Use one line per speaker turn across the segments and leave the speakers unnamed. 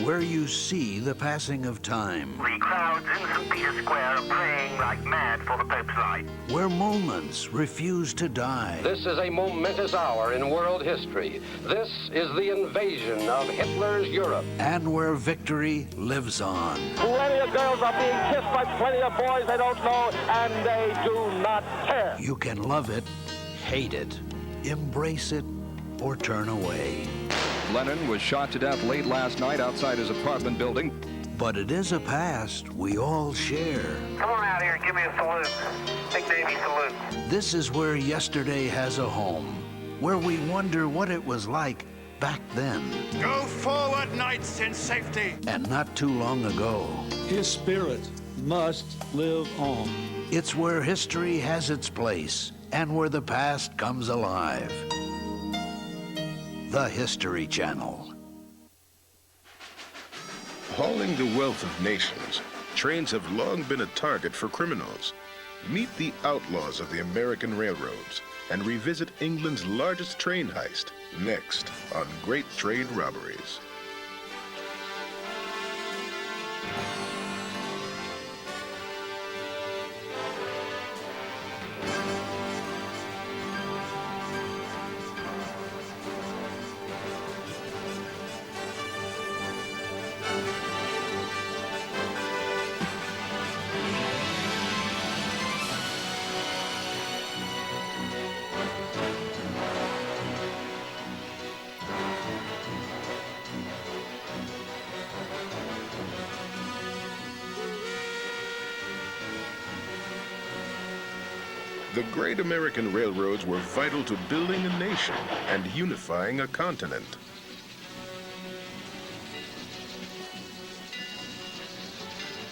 where you see the passing of time.
The crowds in St. Peter's Square are praying like mad for the Pope's light.
Where moments refuse to die.
This is a momentous hour in world history. This is the invasion of Hitler's Europe.
And where victory lives on.
Plenty of girls are being kissed by plenty of boys they don't know, and they do not care.
You can love it, hate it, embrace it, or turn away.
Lennon was shot to death late last night outside his apartment building.
But it is a past we all share.
Come on out here and give me a salute. Big Navy salute.
This is where yesterday has a home, where we wonder what it was like back then.
Go forward, knights, in safety.
And not too long ago.
His spirit must live on.
It's where history has its place and where the past comes alive. The History Channel.
Hauling the wealth of nations, trains have long been a target for criminals. Meet the outlaws of the American railroads and revisit England's largest train heist next on Great Train Robberies. The great American railroads were vital to building a nation and unifying a continent.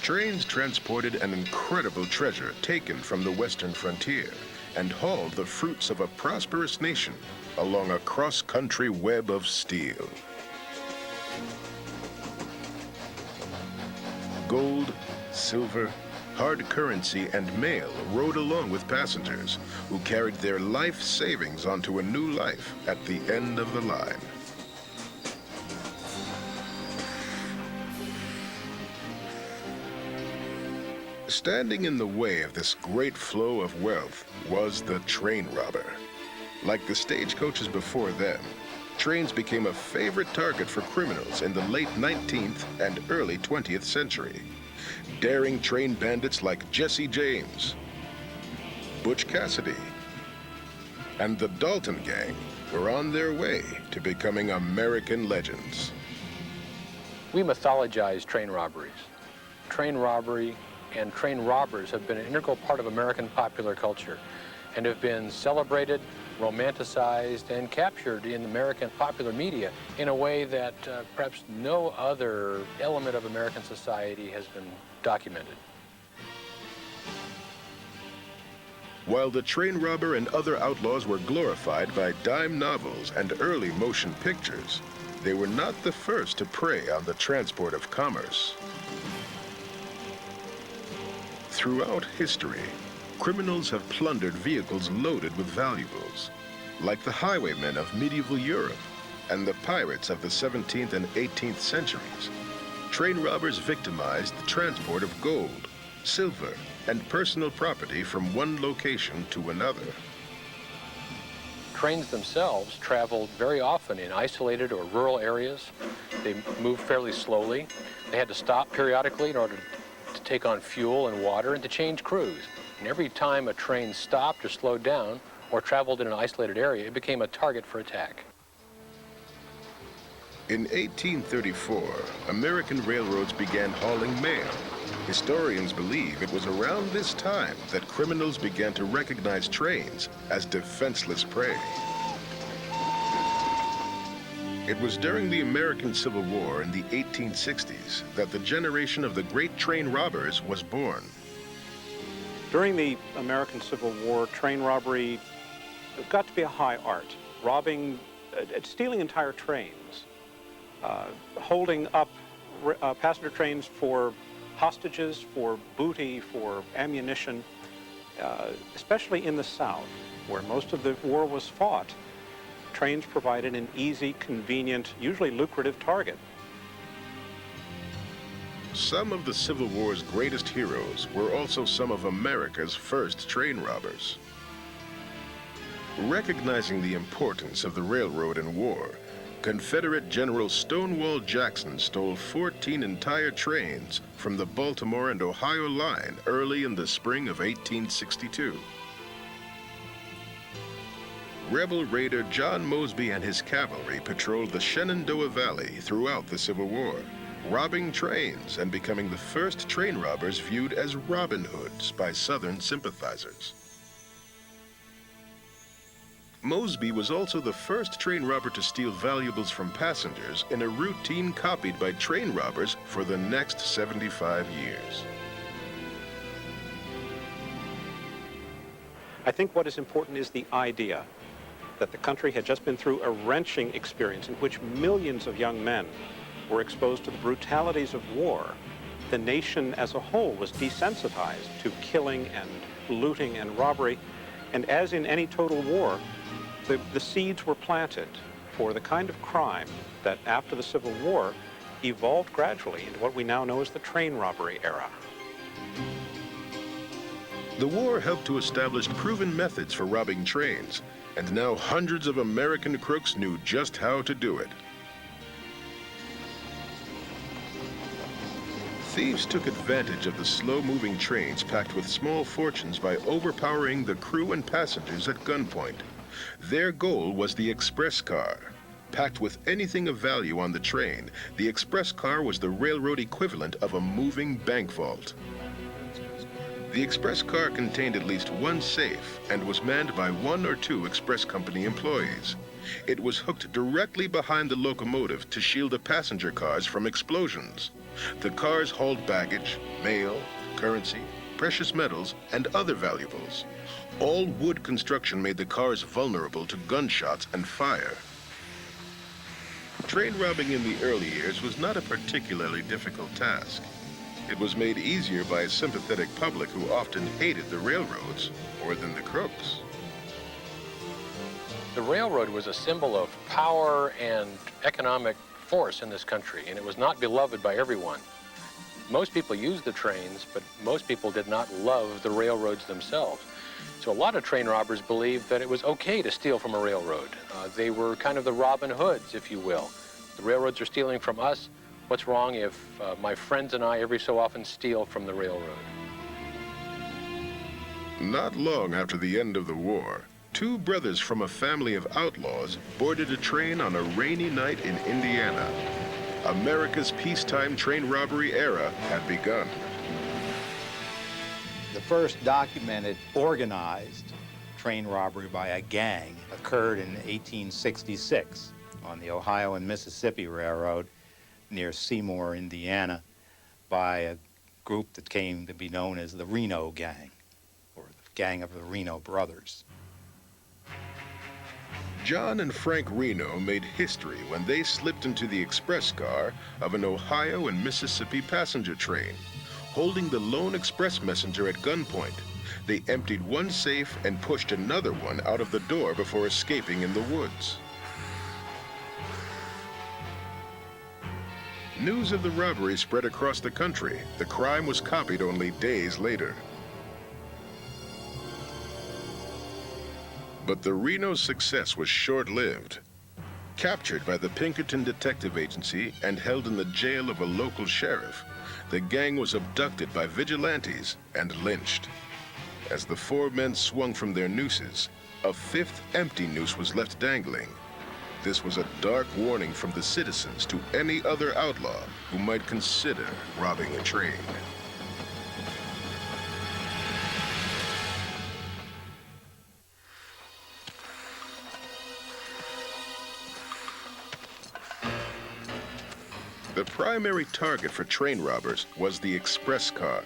Trains transported an incredible treasure taken from the western frontier and hauled the fruits of a prosperous nation along a cross-country web of steel. Gold, silver, hard currency, and mail rode along with passengers who carried their life savings onto a new life at the end of the line. Standing in the way of this great flow of wealth was the train robber. Like the stagecoaches before them, trains became a favorite target for criminals in the late 19th and early 20th century. Daring train bandits like Jesse James, Butch Cassidy, and the Dalton Gang were on their way to becoming American legends.
We mythologize train robberies. Train robbery and train robbers have been an integral part of American popular culture and have been celebrated, romanticized, and captured in American popular media in a way that perhaps no other element of American society has been documented.
While the train robber and other outlaws were glorified by dime novels and early motion pictures, they were not the first to prey on the transport of commerce. Throughout history, criminals have plundered vehicles loaded with valuables, like the highwaymen of medieval Europe and the pirates of the 17th and 18th centuries. Train robbers victimized the transport of gold, silver, and personal property from one location to another.
Trains themselves traveled very often in isolated or rural areas. They moved fairly slowly. They had to stop periodically in order to take on fuel and water and to change crews. And every time a train stopped or slowed down or traveled in an isolated area, it became a target for attack.
In 1834, American railroads began hauling mail. Historians believe it was around this time that criminals began to recognize trains as defenseless prey. It was during the American Civil War in the 1860s that the generation of the great train robbers was born.
During the American Civil War, train robbery got to be a high art. Robbing, stealing entire trains, holding up passenger trains for hostages, for booty, for ammunition, especially in the South, where most of the war was fought. Trains provided an easy, convenient, usually lucrative target.
Some of the Civil War's greatest heroes were also some of America's first train robbers. Recognizing the importance of the railroad in war, Confederate General Stonewall Jackson stole 14 entire trains from the Baltimore and Ohio line early in the spring of 1862. Rebel raider John Mosby and his cavalry patrolled the Shenandoah Valley throughout the Civil War, robbing trains and becoming the first train robbers viewed as Robin Hoods by Southern sympathizers. Mosby was also the first train robber to steal valuables from passengers in a routine copied by train robbers for the next 75 years.
I think what is important is the idea that the country had just been through a wrenching experience in which millions of young men were exposed to the brutalities of war. The nation as a whole was desensitized to killing and looting and robbery, and as in any total war, the seeds were planted for the kind of crime that after the Civil War evolved gradually into what we now know as the train robbery era.
The war helped to establish proven methods for robbing trains, and now hundreds of American crooks knew just how to do it. Thieves took advantage of the slow-moving trains packed with small fortunes by overpowering the crew and passengers at gunpoint. Their goal was the express car. Packed with anything of value on the train, the express car was the railroad equivalent of a moving bank vault. The express car contained at least one safe and was manned by 1 or 2 express company employees. It was hooked directly behind the locomotive to shield the passenger cars from explosions. The cars hauled baggage, mail, currency, precious metals, and other valuables. All wood construction made the cars vulnerable to gunshots and fire. Train robbing in the early years was not a particularly difficult task. It was made easier by a sympathetic public who often hated the railroads more than the crooks.
The railroad was a symbol of power and economic force in this country, and it was not beloved by everyone. Most people used the trains, but most people did not love the railroads themselves. So a lot of train robbers believed that it was okay to steal from a railroad. They were kind of the Robin Hoods, if you will. The railroads are stealing from us. What's wrong if my friends and I every so often steal from the railroad?
Not long after the end of the war, 2 brothers from a family of outlaws boarded a train on a rainy night in Indiana. America's peacetime train robbery era had begun.
The first documented organized train robbery by a gang occurred in 1866 on the Ohio and Mississippi Railroad near Seymour, Indiana, by a group that came to be known as the Reno Gang, or the Gang of the Reno Brothers.
John and Frank Reno made history when they slipped into the express car of an Ohio and Mississippi passenger train. Holding the lone express messenger at gunpoint, they emptied one safe and pushed another one out of the door before escaping in the woods. News of the robbery spread across the country. The crime was copied only days later. But the Reno's success was short-lived. Captured by the Pinkerton Detective Agency and held in the jail of a local sheriff, the gang was abducted by vigilantes and lynched. As the 4 men swung from their nooses, a 5th empty noose was left dangling. This was a dark warning from the citizens to any other outlaw who might consider robbing a train. The primary target for train robbers was the express car.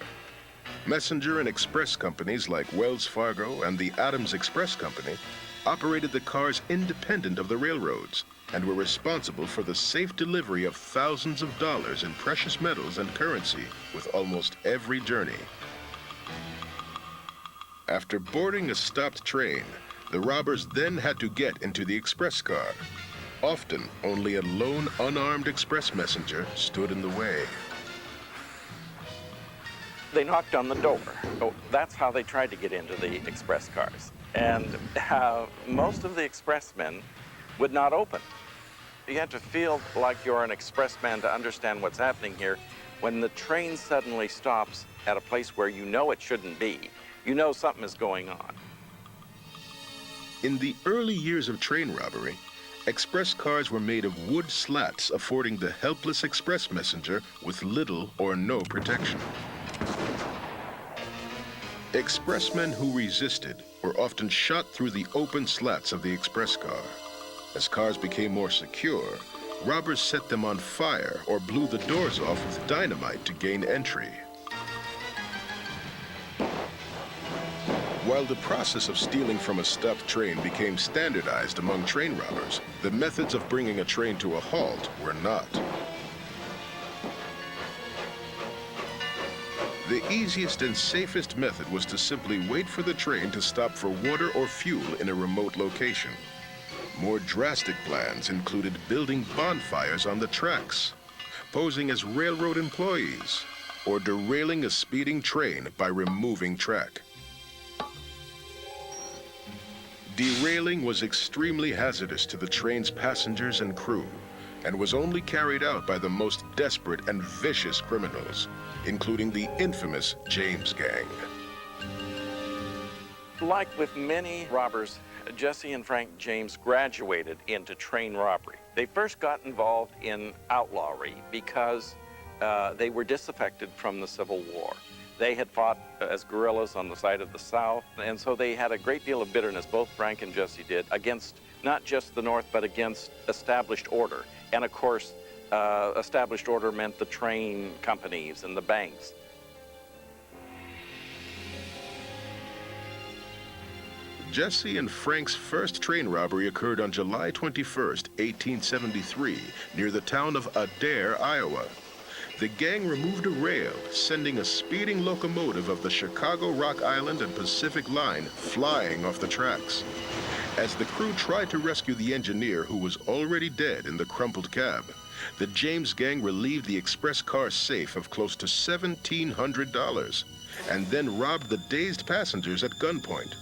Messenger and express companies like Wells Fargo and the Adams Express Company operated the cars independent of the railroads and were responsible for the safe delivery of thousands of dollars in precious metals and currency with almost every journey. After boarding a stopped train, the robbers then had to get into the express car. Often, only a lone unarmed express messenger stood in the way.
They knocked on the door. Oh, that's how they tried to get into the express cars. And most of the expressmen would not open. You have to feel like you're an expressman to understand what's happening here. When the train suddenly stops at a place where you know it shouldn't be, you know something is going on.
In the early years of train robbery, express cars were made of wood slats, affording the helpless express messenger with little or no protection. Expressmen who resisted were often shot through the open slats of the express car. As cars became more secure, robbers set them on fire or blew the doors off with dynamite to gain entry. While the process of stealing from a stopped train became standardized among train robbers, the methods of bringing a train to a halt were not. The easiest and safest method was to simply wait for the train to stop for water or fuel in a remote location. More drastic plans included building bonfires on the tracks, posing as railroad employees, or derailing a speeding train by removing track. Derailing was extremely hazardous to the train's passengers and crew, and was only carried out by the most desperate and vicious criminals, including the infamous James Gang.
Like with many robbers, Jesse and Frank James graduated into train robbery. They first got involved in outlawry because they were disaffected from the Civil War. They had fought as guerrillas on the side of the South, and so they had a great deal of bitterness, both Frank and Jesse did, against not just the North, but against established order. And of course, established order meant the train companies and the banks.
Jesse and Frank's first train robbery occurred on July 21st, 1873, near the town of Adair, Iowa. The gang removed a rail, sending a speeding locomotive of the Chicago, Rock Island, and Pacific Line flying off the tracks. As the crew tried to rescue the engineer, who was already dead in the crumpled cab, the James Gang relieved the express car safe of close to $1,700, and then robbed the dazed passengers at gunpoint.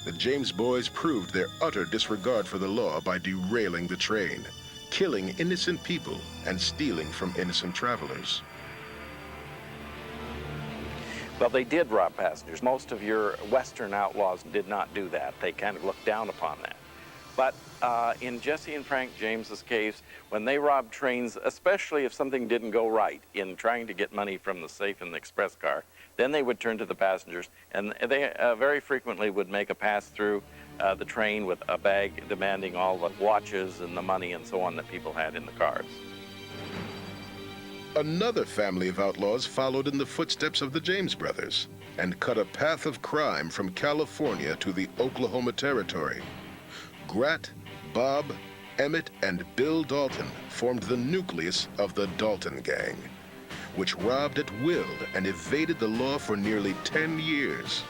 The James boys proved their utter disregard for the law by derailing the train, killing innocent people and stealing from innocent travelers.
Well, they did rob passengers. Most of your Western outlaws did not do that. They kind of looked down upon that. But in Jesse and Frank James's case, when they robbed trains, especially if something didn't go right in trying to get money from the safe in the express car, then they would turn to the passengers, and they very frequently would make a pass through the train with a bag demanding all the watches and the money and so on that people had in the cars.
Another family of outlaws followed in the footsteps of the James brothers and cut a path of crime from California to the Oklahoma Territory. Grat, Bob, Emmett, and Bill Dalton formed the nucleus of the Dalton Gang, which robbed at will and evaded the law for nearly 10 years.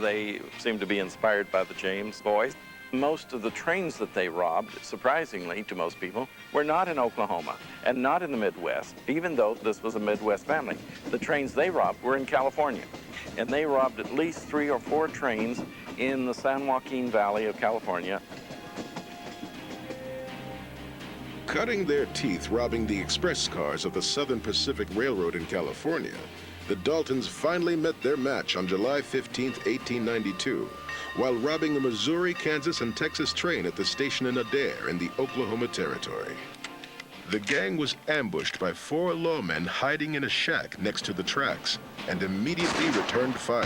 They seemed to be inspired by the James boys. Most of the trains that they robbed, surprisingly to most people, were not in Oklahoma and not in the Midwest, even though this was a Midwest family. The trains they robbed were in California, and they robbed at least 3 or 4 trains in the San Joaquin Valley of California.
Cutting their teeth robbing the express cars of the Southern Pacific Railroad in California, the Daltons finally met their match on July 15, 1892, while robbing a Missouri, Kansas, and Texas train at the station in Adair in the Oklahoma Territory. The gang was ambushed by 4 lawmen hiding in a shack next to the tracks and immediately returned fire.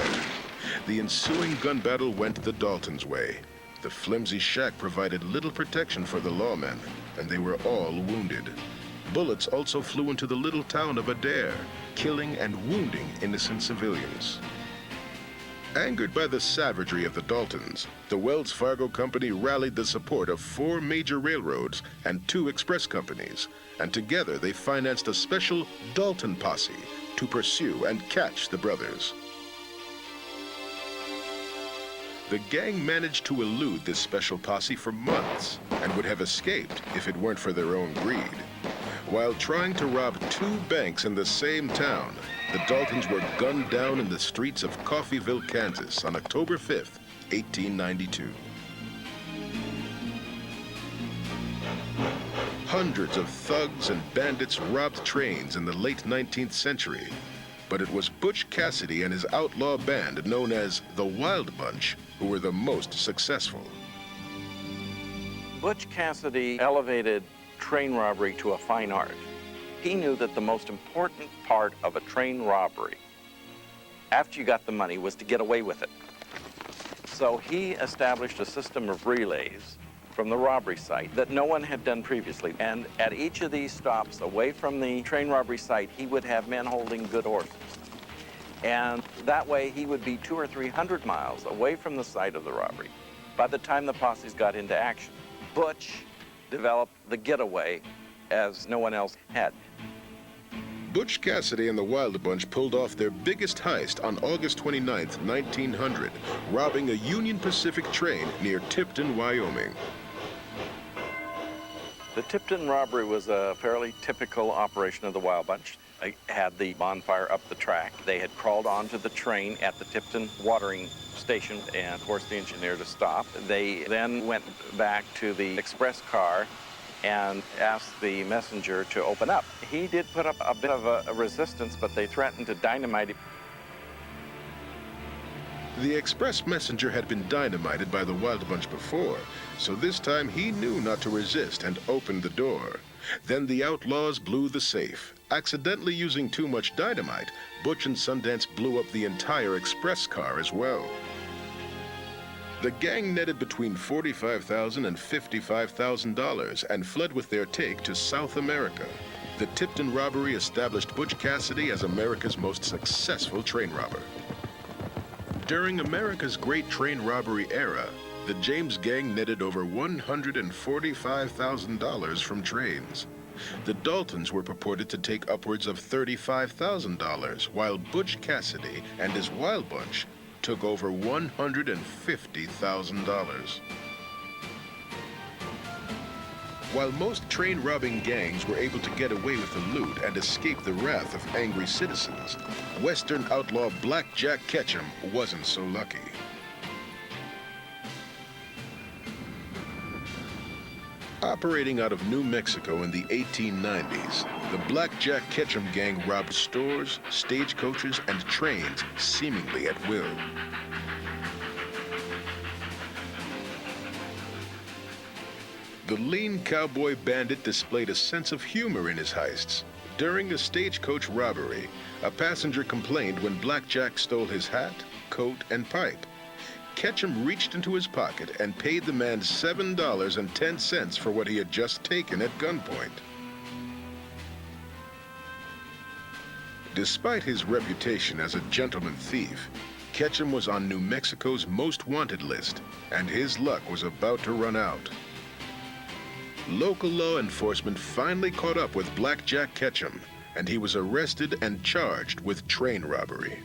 The ensuing gun battle went the Daltons' way. The flimsy shack provided little protection for the lawmen, and they were all wounded. Bullets also flew into the little town of Adair, killing and wounding innocent civilians. Angered by the savagery of the Daltons, the Wells Fargo Company rallied the support of 4 major railroads and 2 express companies, and together they financed a special Dalton posse to pursue and catch the brothers. The gang managed to elude this special posse for months and would have escaped if it weren't for their own greed. While trying to rob 2 banks in the same town, the Daltons were gunned down in the streets of Coffeyville, Kansas on October 5th, 1892. Hundreds of thugs and bandits robbed trains in the late 19th century, but it was Butch Cassidy and his outlaw band known as the Wild Bunch who were the most successful.
Butch Cassidy elevated train robbery to a fine art. He knew that the most important part of a train robbery, after you got the money, was to get away with it. So he established a system of relays from the robbery site that no one had done previously. And at each of these stops away from the train robbery site, he would have men holding good horses. And that way he would be 200 or 300 miles away from the site of the robbery by the time the posses got into action. Butch developed the getaway as no one else had.
Butch Cassidy and the Wild Bunch pulled off their biggest heist on August 29, 1900, robbing a Union Pacific train near Tipton, Wyoming.
The Tipton robbery was a fairly typical operation of the Wild Bunch. They had the bonfire up the track. They had crawled onto the train at the Tipton watering station and forced the engineer to stop. They then went back to the express car and asked the messenger to open up. He did put up a bit of a resistance, but they threatened to dynamite him.
The express messenger had been dynamited by the Wild Bunch before, so this time he knew not to resist and opened the door. Then the outlaws blew the safe. Accidentally using too much dynamite, Butch and Sundance blew up the entire express car as well. The gang netted between $45,000 and $55,000 and fled with their take to South America. The Tipton robbery established Butch Cassidy as America's most successful train robber. During America's great train robbery era, the James gang netted over $145,000 from trains. The Daltons were purported to take upwards of $35,000, while Butch Cassidy and his Wild Bunch took over $150,000. While most train robbing gangs were able to get away with the loot and escape the wrath of angry citizens, Western outlaw Black Jack Ketchum wasn't so lucky. Operating out of New Mexico in the 1890s, the Black Jack Ketchum gang robbed stores, stagecoaches, and trains seemingly at will. The lean cowboy bandit displayed a sense of humor in his heists. During a stagecoach robbery, a passenger complained when Black Jack stole his hat, coat, and pipe. Ketchum reached into his pocket and paid the man $7.10 for what he had just taken at gunpoint. Despite his reputation as a gentleman thief, Ketchum was on New Mexico's most wanted list, and his luck was about to run out. Local law enforcement finally caught up with Black Jack Ketchum, and he was arrested and charged with train robbery.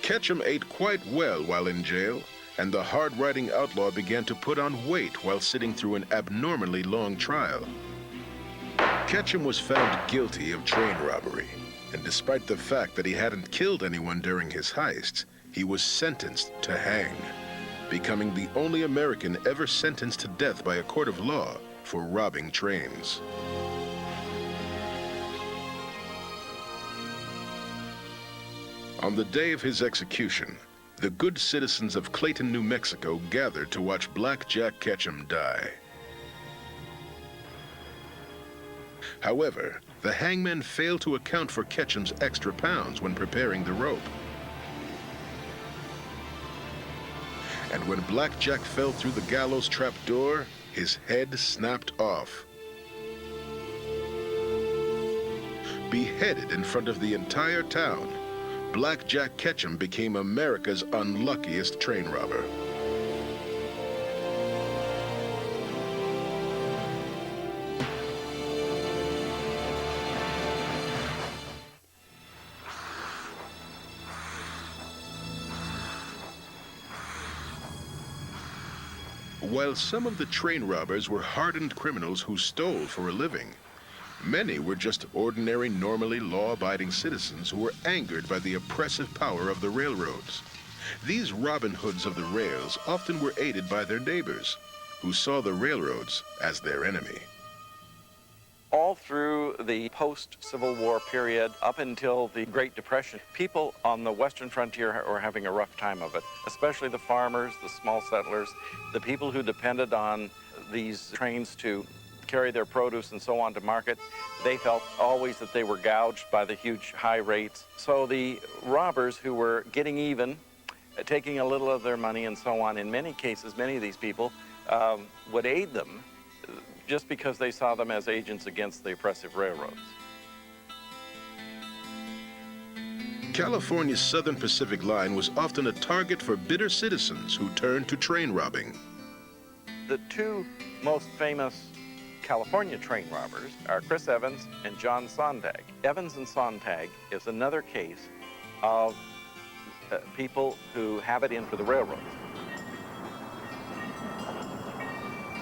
Ketchum ate quite well while in jail, and the hard-riding outlaw began to put on weight while sitting through an abnormally long trial. Ketchum was found guilty of train robbery, and despite the fact that he hadn't killed anyone during his heists, he was sentenced to hang, becoming the only American ever sentenced to death by a court of law for robbing trains. On the day of his execution, the good citizens of Clayton, New Mexico gathered to watch Black Jack Ketchum die. However, the hangmen failed to account for Ketchum's extra pounds when preparing the rope. And when Black Jack fell through the gallows trap door, his head snapped off. Beheaded in front of the entire town, Black Jack Ketchum became America's unluckiest train robber. While some of the train robbers were hardened criminals who stole for a living, many were just ordinary, normally law-abiding citizens who were angered by the oppressive power of the railroads. These Robin Hoods of the rails often were aided by their neighbors, who saw the railroads as their enemy.
All through the post-Civil War period, up until the Great Depression, people on the western frontier were having a rough time of it, especially the farmers, the small settlers, the people who depended on these trains to carry their produce and so on to market. They felt always that they were gouged by the huge high rates. So the robbers who were getting even, taking a little of their money and so on, in many cases, many of these people would aid them just because they saw them as agents against the oppressive railroads.
California's Southern Pacific Line was often a target for bitter citizens who turned to train robbing.
The two most famous California train robbers are Chris Evans and John Sontag. Evans and Sontag is another case of people who have it in for the railroads.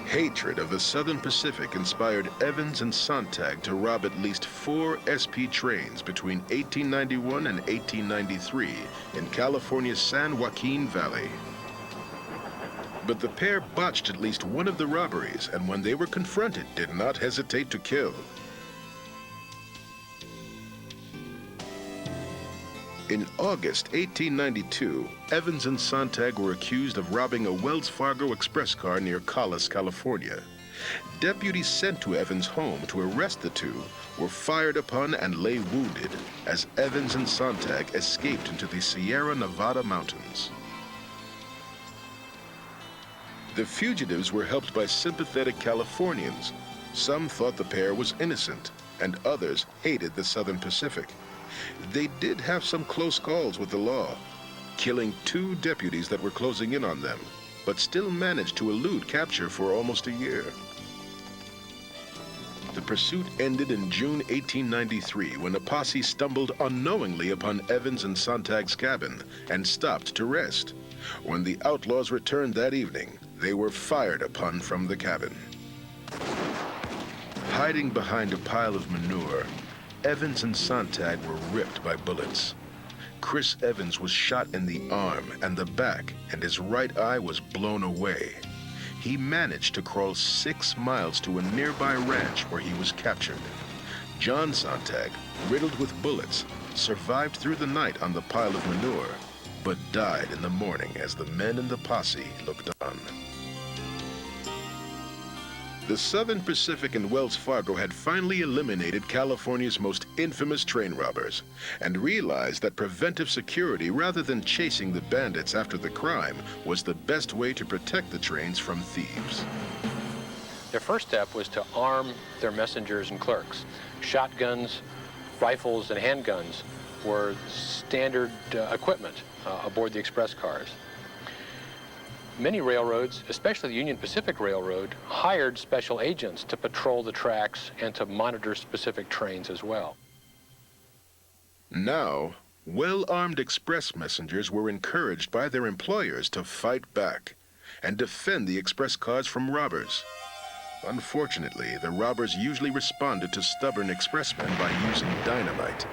Hatred of the Southern Pacific inspired Evans and Sontag to rob at least 4 SP trains between 1891 and 1893 in California's San Joaquin Valley. But the pair botched at least one of the robberies, and when they were confronted, did not hesitate to kill. In August 1892, Evans and Sontag were accused of robbing a Wells Fargo express car near Collis, California. Deputies sent to Evans' home to arrest the two were fired upon and lay wounded as Evans and Sontag escaped into the Sierra Nevada mountains. The fugitives were helped by sympathetic Californians. Some thought the pair was innocent, and others hated the Southern Pacific. They did have some close calls with the law, killing 2 deputies that were closing in on them, but still managed to elude capture for almost a year. The pursuit ended in June 1893 when a posse stumbled unknowingly upon Evans and Sontag's cabin and stopped to rest. When the outlaws returned that evening, they were fired upon from the cabin. Hiding behind a pile of manure, Evans and Sontag were ripped by bullets. Chris Evans was shot in the arm and the back, and his right eye was blown away. He managed to crawl 6 miles to a nearby ranch where he was captured. John Sontag, riddled with bullets, survived through the night on the pile of manure, but died in the morning as the men in the posse looked on. The Southern Pacific and Wells Fargo had finally eliminated California's most infamous train robbers and realized that preventive security rather than chasing the bandits after the crime was the best way to protect the trains from thieves.
Their first step was to arm their messengers and clerks. Shotguns, rifles, and handguns were standard equipment aboard the express cars. Many railroads, especially the Union Pacific Railroad, hired special agents to patrol the tracks and to monitor specific trains as well.
Now, well-armed express messengers were encouraged by their employers to fight back and defend the express cars from robbers. Unfortunately, the robbers usually responded to stubborn expressmen by using dynamite.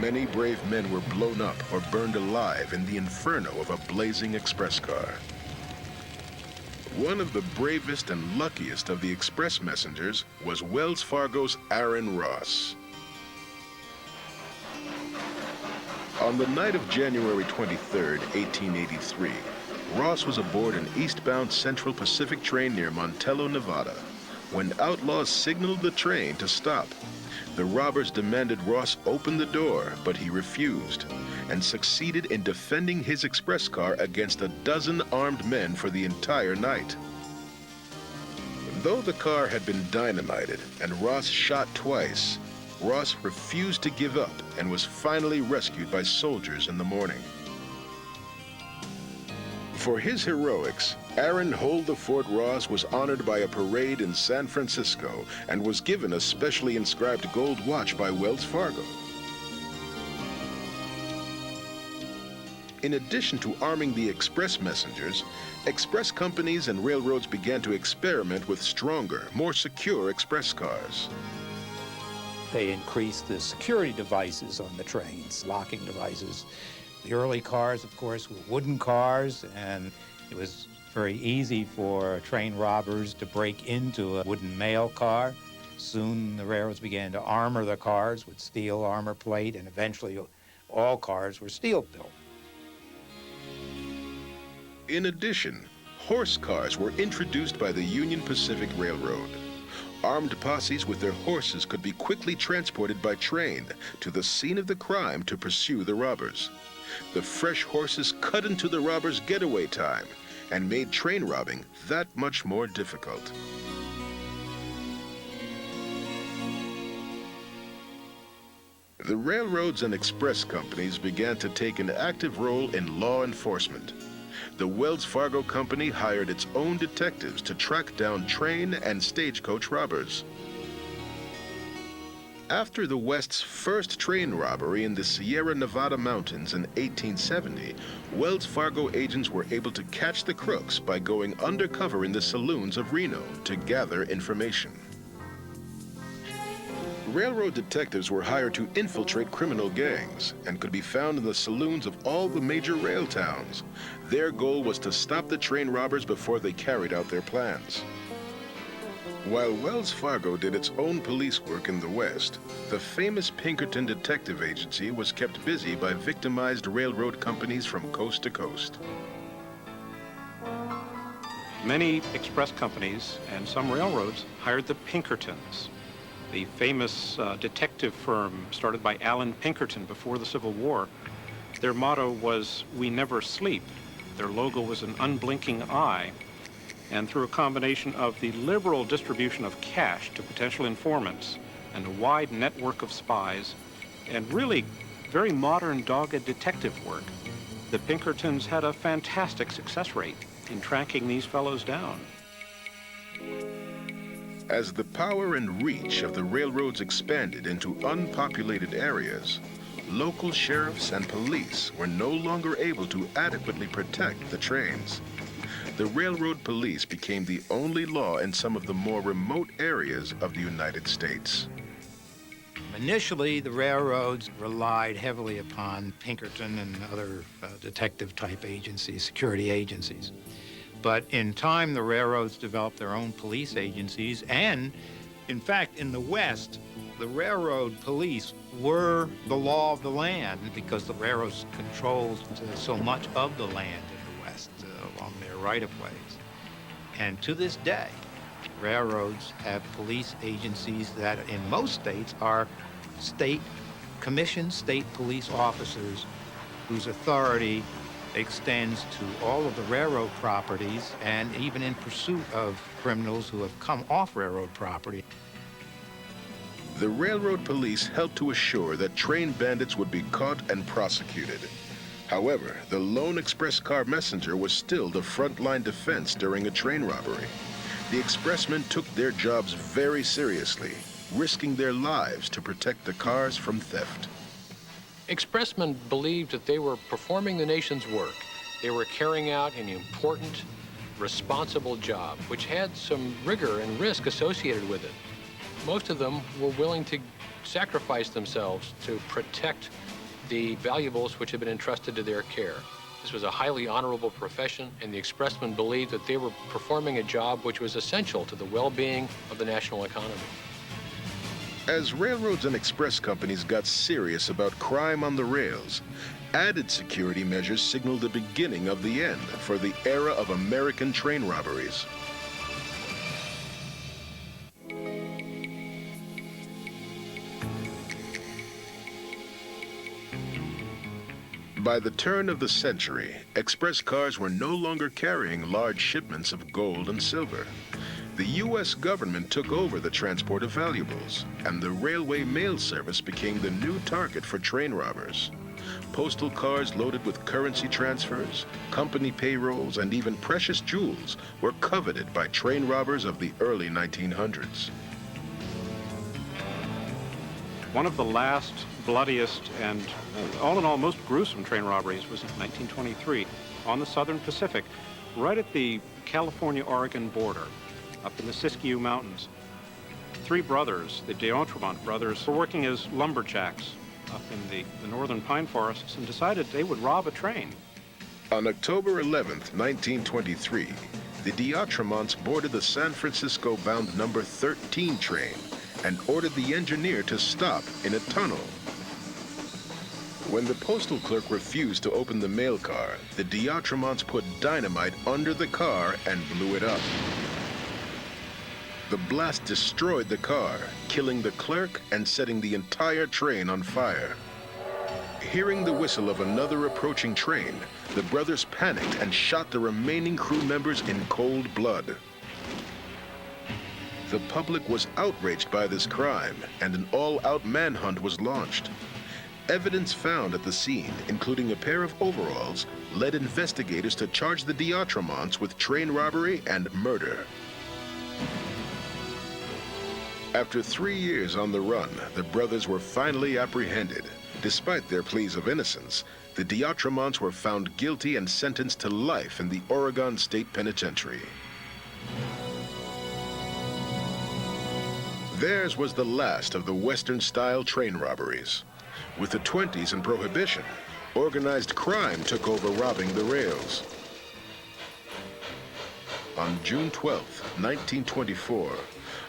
Many brave men were blown up or burned alive in the inferno of a blazing express car. One of the bravest and luckiest of the express messengers was Wells Fargo's Aaron Ross. On the night of January 23, 1883, Ross was aboard an eastbound Central Pacific train near Montello, Nevada, when outlaws signaled the train to stop. The robbers demanded Ross open the door, but he refused, and succeeded in defending his express car against a dozen armed men for the entire night. Though the car had been dynamited and Ross shot twice, Ross refused to give up and was finally rescued by soldiers in the morning. For his heroics, Aaron Hold-the-Fort Ross was honored by a parade in San Francisco and was given a specially inscribed gold watch by Wells Fargo. In addition to arming the express messengers, express companies and railroads began to experiment with stronger, more secure express cars.
They increased the security devices on the trains, locking devices. The early cars, of course, were wooden cars, and it was very easy for train robbers to break into a wooden mail car. Soon the railroads began to armor the cars with steel armor plate, and eventually all cars were steel built.
In addition, horse cars were introduced by the Union Pacific Railroad. Armed posses with their horses could be quickly transported by train to the scene of the crime to pursue the robbers. The fresh horses cut into the robbers' getaway time and made train robbing that much more difficult. The railroads and express companies began to take an active role in law enforcement. The Wells Fargo Company hired its own detectives to track down train and stagecoach robbers. After the West's first train robbery in the Sierra Nevada mountains in 1870, Wells Fargo agents were able to catch the crooks by going undercover in the saloons of Reno to gather information. Railroad detectives were hired to infiltrate criminal gangs and could be found in the saloons of all the major rail towns. Their goal was to stop the train robbers before they carried out their plans. While Wells Fargo did its own police work in the West, the famous Pinkerton Detective Agency was kept busy by victimized railroad companies from coast to coast.
Many express companies and some railroads hired the Pinkertons, the famous detective firm started by Alan Pinkerton before the Civil War. Their motto was, "We never sleep." Their logo was an unblinking eye. And through a combination of the liberal distribution of cash to potential informants and a wide network of spies, and really very modern dogged detective work, the Pinkertons had a fantastic success rate in tracking these fellows down.
As the power and reach of the railroads expanded into unpopulated areas, local sheriffs and police were no longer able to adequately protect the trains. The railroad police became the only law in some of the more remote areas of the United States.
Initially, the railroads relied heavily upon Pinkerton and other detective-type agencies, security agencies. But in time, the railroads developed their own police agencies, and in fact, in the West, the railroad police were the law of the land because the railroads controlled so much of the land in the West along their right-of-ways. And to this day, railroads have police agencies that in most states are commissioned state police officers whose authority extends to all of the railroad properties and even in pursuit of criminals who have come off railroad property.
The railroad police helped to assure that train bandits would be caught and prosecuted. However, the lone express car messenger was still the frontline defense during a train robbery. The expressmen took their jobs very seriously, risking their lives to protect the cars from theft.
Expressmen believed that they were performing the nation's work. They were carrying out an important, responsible job, which had some rigor and risk associated with it. Most of them were willing to sacrifice themselves to protect the valuables which had been entrusted to their care. This was a highly honorable profession, and the expressmen believed that they were performing a job which was essential to the well-being of the national economy.
As railroads and express companies got serious about crime on the rails, added security measures signaled the beginning of the end for the era of American train robberies. By the turn of the century, express cars were no longer carrying large shipments of gold and silver. The U.S. government took over the transport of valuables, and the railway mail service became the new target for train robbers. Postal cars loaded with currency transfers, company payrolls, and even precious jewels were coveted by train robbers of the early 1900s.
One of the last bloodiest and all in all most gruesome train robberies was in 1923 on the Southern Pacific, right at the California-Oregon border, up in the Siskiyou Mountains. Three brothers, the d'Entremont brothers, were working as lumberjacks up in the northern pine forests and decided they would rob a train.
On October 11th, 1923, the d'Entremonts boarded the San Francisco-bound number 13 train and ordered the engineer to stop in a tunnel. When the postal clerk refused to open the mail car, the d'Entremonts put dynamite under the car and blew it up. The blast destroyed the car, killing the clerk and setting the entire train on fire. Hearing the whistle of another approaching train, the brothers panicked and shot the remaining crew members in cold blood. The public was outraged by this crime, and an all-out manhunt was launched. Evidence found at the scene, including a pair of overalls, led investigators to charge the d'Entremonts with train robbery and murder. After 3 years on the run, the brothers were finally apprehended. Despite their pleas of innocence, the d'Entremonts were found guilty and sentenced to life in the Oregon State Penitentiary. Theirs was the last of the Western-style train robberies. With the 20s and Prohibition, organized crime took over robbing the rails. On June 12, 1924,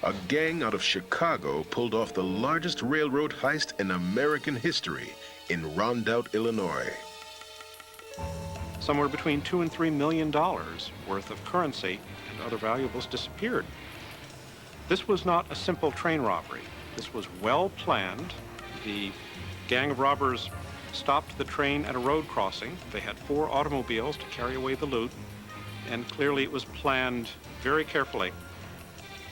a gang out of Chicago pulled off the largest railroad heist in American history in Rondout, Illinois.
Somewhere between $2 and $3 million worth of currency and other valuables disappeared. This was not a simple train robbery. This was well planned. The gang of robbers stopped the train at a road crossing. They had 4 automobiles to carry away the loot, and clearly it was planned very carefully.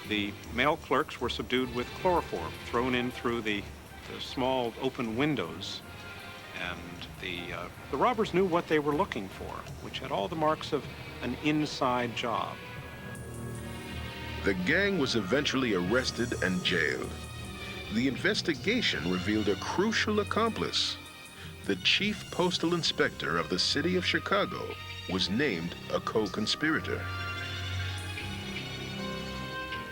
The mail clerks were subdued with chloroform thrown in through the small open windows, and the robbers knew what they were looking for, which had all the marks of an inside job.
The gang was eventually arrested and jailed. The investigation revealed a crucial accomplice. The chief postal inspector of the city of Chicago was named a co-conspirator.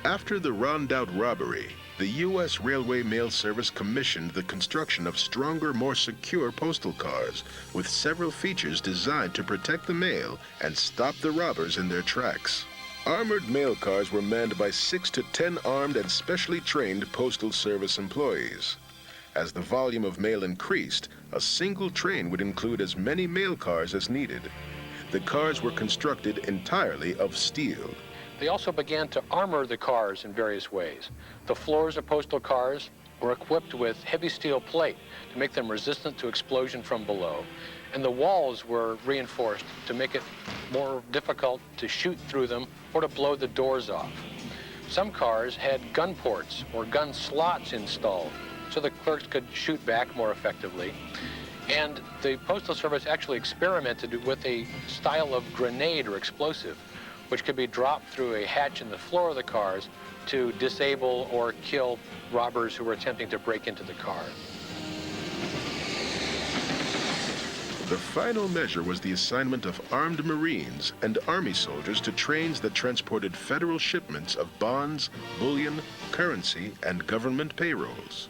After the Rondout robbery, the U.S. Railway Mail Service commissioned the construction of stronger, more secure postal cars with several features designed to protect the mail and stop the robbers in their tracks. Armored mail cars were manned by 6 to 10 armed and specially trained Postal Service employees. As the volume of mail increased, a single train would include as many mail cars as needed. The cars were constructed entirely of steel.
They also began to armor the cars in various ways. The floors of postal cars were equipped with heavy steel plate to make them resistant to explosion from below. And the walls were reinforced to make it more difficult to shoot through them or to blow the doors off. Some cars had gun ports or gun slots installed so the clerks could shoot back more effectively. And the Postal Service actually experimented with a style of grenade or explosive, which could be dropped through a hatch in the floor of the cars to disable or kill robbers who were attempting to break into the car.
The final measure was the assignment of armed Marines and Army soldiers to trains that transported federal shipments of bonds, bullion, currency, and government payrolls.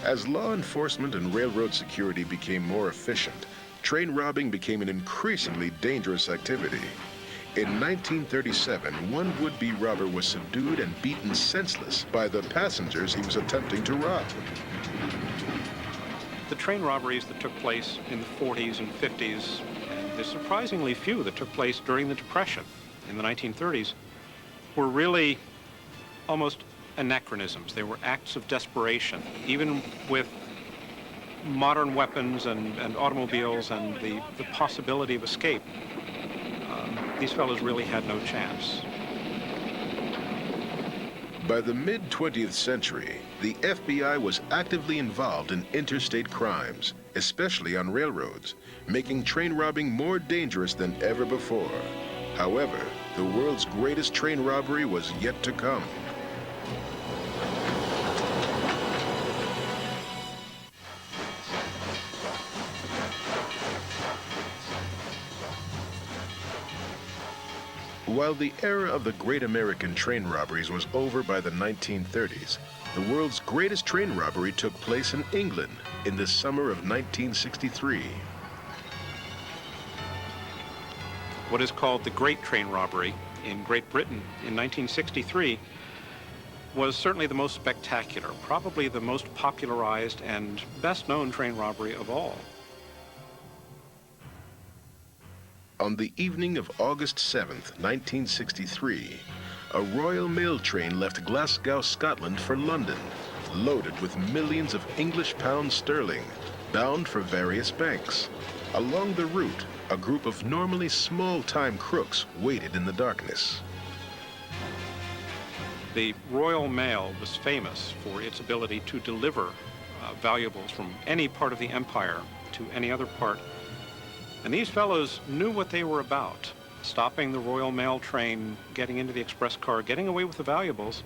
As law enforcement and railroad security became more efficient, train robbing became an increasingly dangerous activity. In 1937, one would-be robber was subdued and beaten senseless by the passengers he was attempting to rob.
The train robberies that took place in the 40s and 50s, and there's surprisingly few that took place during the Depression in the 1930s, were really almost anachronisms. They were acts of desperation, even with modern weapons and automobiles and the possibility of escape. These fellows really had no chance.
By the mid-20th century, the FBI was actively involved in interstate crimes, especially on railroads, making train robbing more dangerous than ever before. However, the world's greatest train robbery was yet to come. While the era of the great American train robberies was over by the 1930s, the world's greatest train robbery took place in England in the summer of 1963.
What is called the Great Train Robbery in Great Britain in 1963 was certainly the most spectacular, probably the most popularized and best-known train robbery of all.
On the evening of August 7th, 1963, a Royal Mail train left Glasgow, Scotland for London, loaded with millions of English pounds sterling, bound for various banks. Along the route, a group of normally small-time crooks waited in the darkness.
The Royal Mail was famous for its ability to deliver valuables from any part of the empire to any other part. And these fellows knew what they were about, stopping the Royal Mail train, getting into the express car, getting away with the valuables.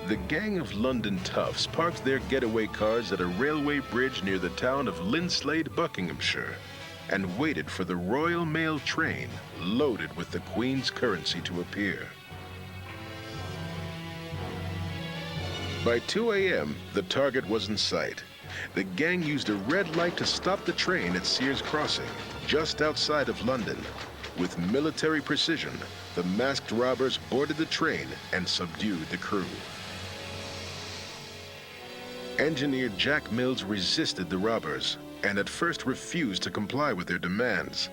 The gang of London toughs parked their getaway cars at a railway bridge near the town of Linslade, Buckinghamshire, and waited for the Royal Mail train loaded with the Queen's currency to appear. By 2 a.m., the target was in sight. The gang used a red light to stop the train at Sears Crossing, just outside of London. With military precision, the masked robbers boarded the train and subdued the crew. Engineer Jack Mills resisted the robbers and at first refused to comply with their demands.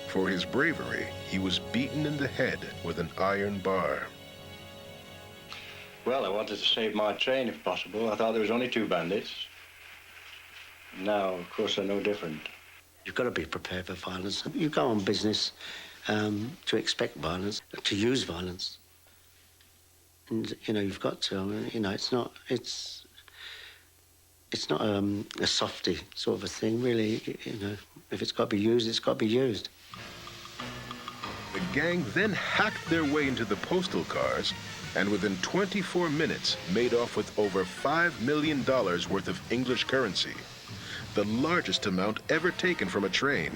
For his bravery, he was beaten in the head with an iron bar.
Well, I wanted to save my train if possible. I thought there was only 2 bandits. Now, of course, they're no different.
You've got to be prepared for violence. You go on business to expect violence, to use violence. And, you know, you've got to, you know, it's not a softy sort of a thing, really. You know, if it's got to be used, it's got to be used.
The gang then hacked their way into the postal cars and within 24 minutes made off with over $5 million worth of English currency, the largest amount ever taken from a train.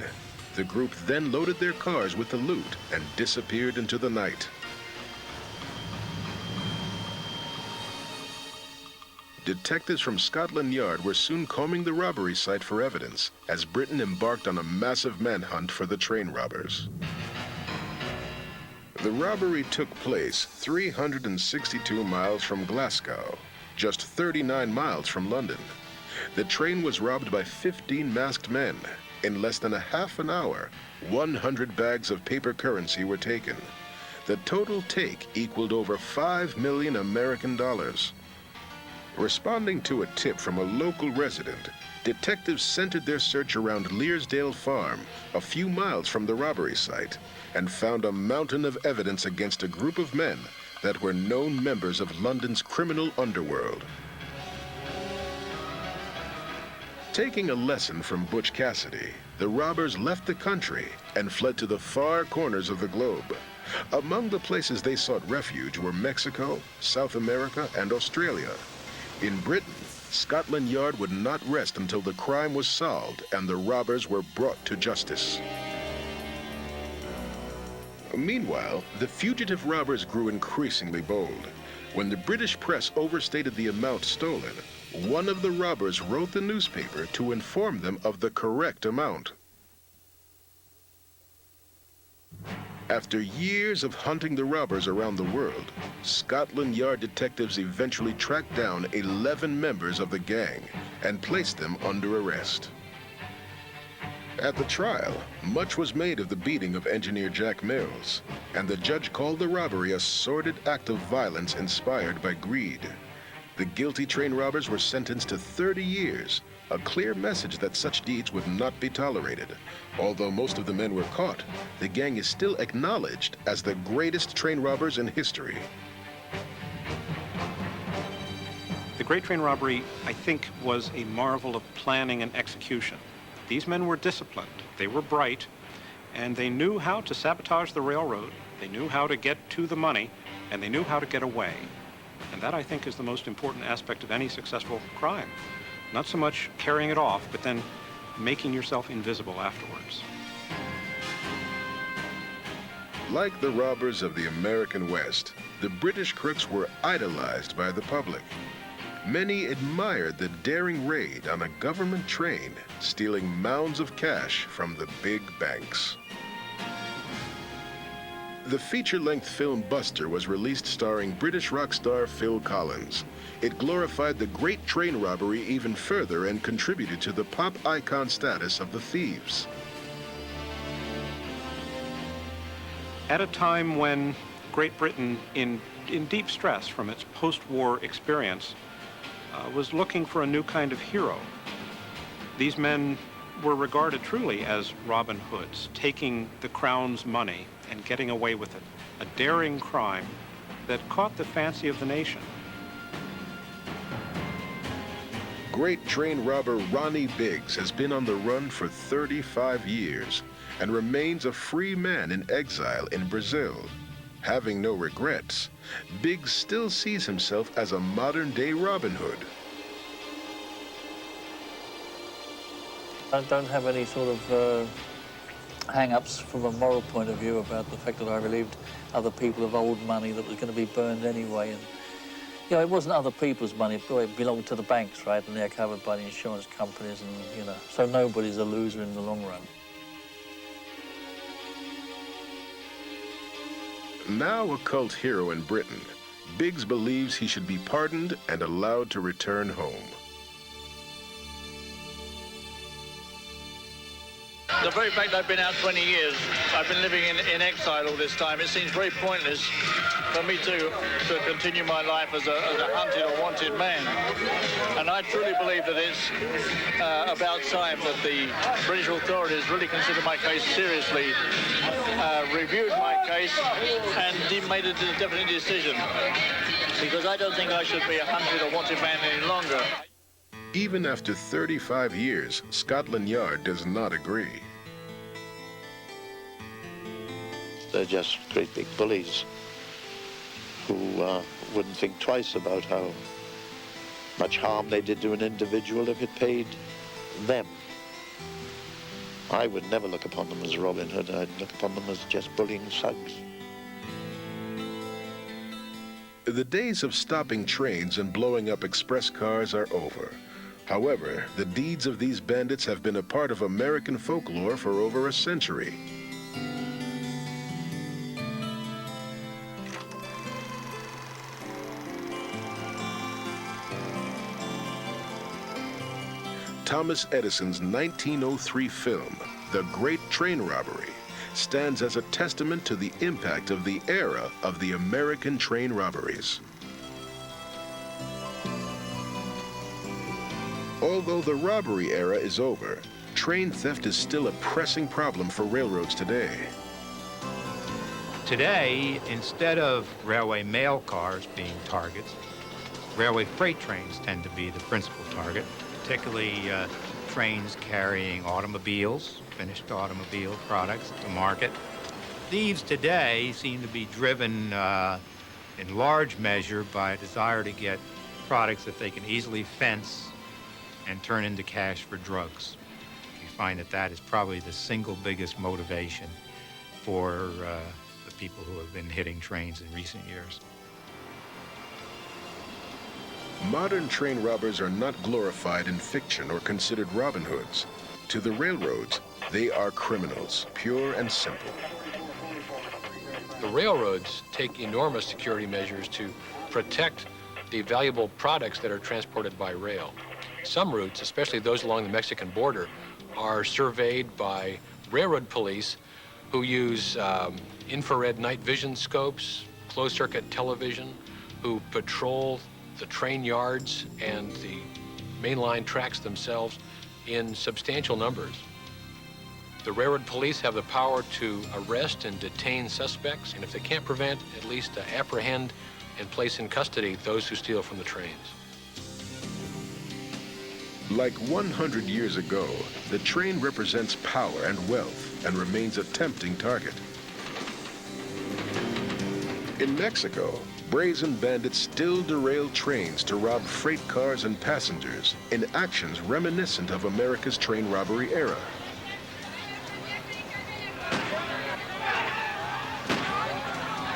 The group then loaded their cars with the loot and disappeared into the night. Detectives from Scotland Yard were soon combing the robbery site for evidence as Britain embarked on a massive manhunt for the train robbers. The robbery took place 362 miles from Glasgow, just 39 miles from London. The train was robbed by 15 masked men. In less than a half an hour, 100 bags of paper currency were taken. The total take equaled over $5 million American dollars. Responding to a tip from a local resident, detectives centered their search around Learsdale Farm, a few miles from the robbery site, and found a mountain of evidence against a group of men that were known members of London's criminal underworld. Taking a lesson from Butch Cassidy, the robbers left the country and fled to the far corners of the globe. Among the places they sought refuge were Mexico, South America, and Australia. In Britain, Scotland Yard would not rest until the crime was solved and the robbers were brought to justice. Meanwhile, the fugitive robbers grew increasingly bold. When the British press overstated the amount stolen, one of the robbers wrote the newspaper to inform them of the correct amount. After years of hunting the robbers around the world, Scotland Yard detectives eventually tracked down 11 members of the gang and placed them under arrest. At the trial, much was made of the beating of engineer Jack Mills, and the judge called the robbery a sordid act of violence inspired by greed. The guilty train robbers were sentenced to 30 years, a clear message that such deeds would not be tolerated. Although most of the men were caught, the gang is still acknowledged as the greatest train robbers in history.
The Great Train Robbery, I think, was a marvel of planning and execution. These men were disciplined, they were bright, and they knew how to sabotage the railroad, they knew how to get to the money, and they knew how to get away. And that, I think, is the most important aspect of any successful crime. Not so much carrying it off, but then making yourself invisible afterwards.
Like the robbers of the American West, the British crooks were idolized by the public. Many admired the daring raid on a government train, stealing mounds of cash from the big banks. The feature-length film Buster was released starring British rock star Phil Collins. It glorified the great train robbery even further and contributed to the pop icon status of the thieves.
At a time when Great Britain, in deep stress from its post-war experience, was looking for a new kind of hero. These men were regarded truly as Robin Hoods, taking the crown's money and getting away with it, a daring crime that caught the fancy of the nation.
Great train robber Ronnie Biggs has been on the run for 35 years and remains a free man in exile in Brazil. Having no regrets, Biggs still sees himself as a modern-day Robin Hood.
I don't have any sort of hang-ups from a moral point of view about the fact that I relieved other people of old money that was going to be burned anyway. And, you know, it wasn't other people's money, it belonged to the banks, right? And they're covered by the insurance companies and, you know, so nobody's a loser in the long run.
Now a cult hero in Britain, Biggs believes he should be pardoned and allowed to return home.
The very fact I've been out 20 years, I've been living in exile all this time, it seems very pointless for me to continue my life as a hunted or wanted man. And I truly believe that it's about time that the British authorities really consider my case seriously, reviewed my case, and made a definite decision. Because I don't think I should be a hunted or wanted man any longer.
Even after 35 years, Scotland Yard does not agree.
They're just great big bullies who wouldn't think twice about how much harm they did to an individual if it paid them. I would never look upon them as Robin Hood. I'd look upon them as just bullying thugs.
The days of stopping trains and blowing up express cars are over. However, the deeds of these bandits have been a part of American folklore for over a century. Thomas Edison's 1903 film, The Great Train Robbery, stands as a testament to the impact of the era of the American train robberies. Although the robbery era is over, train theft is still a pressing problem for railroads today.
Today, instead of railway mail cars being targets, railway freight trains tend to be the principal target, particularly trains carrying automobiles, finished automobile products to market. Thieves today seem to be driven in large measure by a desire to get products that they can easily fence and turn into cash for drugs. You find that that is probably the single biggest motivation for the people who have been hitting trains in recent years.
Modern train robbers are not glorified in fiction or considered Robin Hoods. To the railroads, they are criminals, pure and simple.
The railroads take enormous security measures to protect the valuable products that are transported by rail. Some routes, especially those along the Mexican border, are surveyed by railroad police who use infrared night vision scopes, closed-circuit television, who patrol the train yards and the mainline tracks themselves in substantial numbers. The railroad police have the power to arrest and detain suspects, and if they can't prevent, at least to apprehend and place in custody those who steal from the trains.
Like 100 years ago, the train represents power and wealth and remains a tempting target. In Mexico, brazen bandits still derail trains to rob freight cars and passengers in actions reminiscent of America's train robbery era.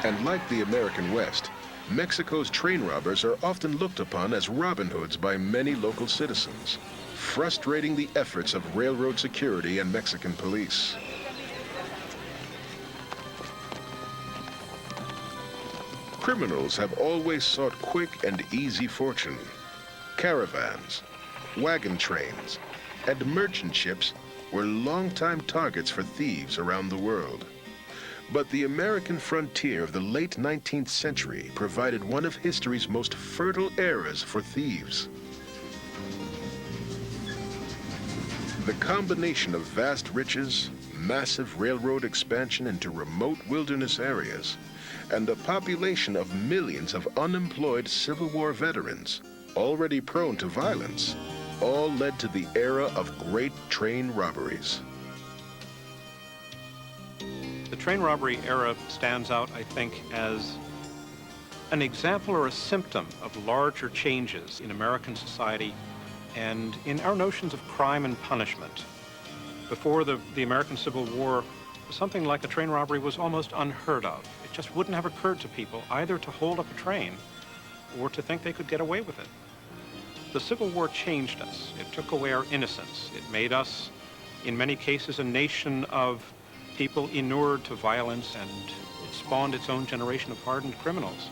And like the American West, Mexico's train robbers are often looked upon as Robin Hoods by many local citizens, frustrating the efforts of railroad security and Mexican police. Criminals have always sought quick and easy fortune. Caravans, wagon trains, and merchant ships were longtime targets for thieves around the world. But the American frontier of the late 19th century provided one of history's most fertile eras for thieves. The combination of vast riches, massive railroad expansion into remote wilderness areas, and the population of millions of unemployed Civil War veterans, already prone to violence, all led to the era of great train robberies.
The train robbery era stands out, I think, as an example or a symptom of larger changes in American society and in our notions of crime and punishment. Before the American Civil War, something like a train robbery was almost unheard of. It just wouldn't have occurred to people either to hold up a train or to think they could get away with it. The Civil War changed us. It took away our innocence. It made us, in many cases, a nation of people inured to violence, and it spawned its own generation of hardened criminals.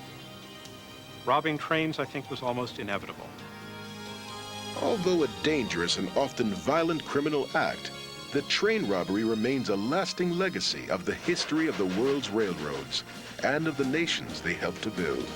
Robbing trains, I think, was almost inevitable.
Although a dangerous and often violent criminal act, the train robbery remains a lasting legacy of the history of the world's railroads and of the nations they helped to build.